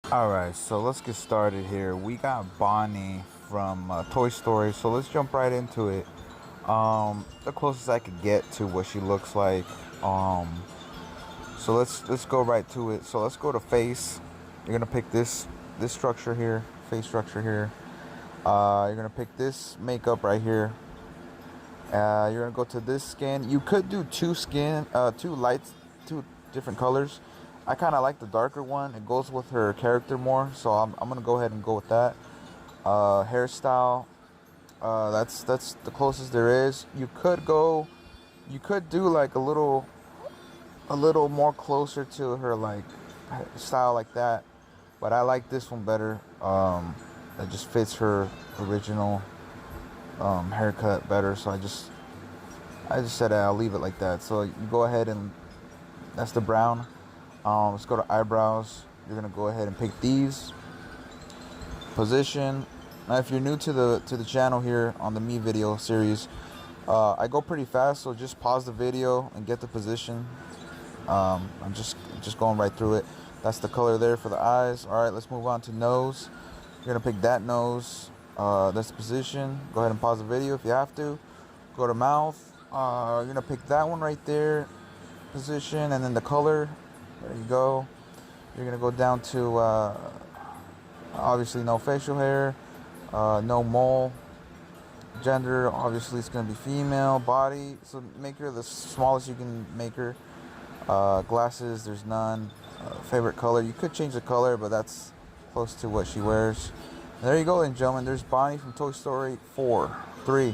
Alright, so let's get started here. We got Bonnie from Toy Story, so let's jump right into it. The closest I could get to what she looks like. So let's go right to it. So let's go to face. You're gonna pick this structure here, face structure here. You're gonna pick this makeup right here. You're gonna go to this skin. You could do two lights, two different colors. I kind of like the darker one. It goes with her character more, so I'm gonna go ahead and go with that. Hairstyle. That's the closest there is. You could do like a little more closer to her like style like that, but I like this one better. It just fits her original haircut better, so I just said I'll leave it like that. So you go ahead and that's the brown. Let's go to eyebrows. You're gonna go ahead and pick these. Position. Now, if you're new to the channel here on the Me video series, I go pretty fast, so just pause the video and get the position. I'm just going right through it. That's the color there for the eyes. All right, let's move on to nose. You're gonna pick that nose. That's the position. Go ahead and pause the video if you have to. Go to mouth. You're gonna pick that one right there, position, and then the color. There you go. You're gonna go down to obviously no facial hair, no mole. Gender, obviously it's gonna be female. Body, so make her the smallest you can make her. Glasses, there's none. Favorite color, you could change the color, but that's close to what she wears. And there you go, ladies and gentlemen. There's Bonnie from Toy Story 4. 3.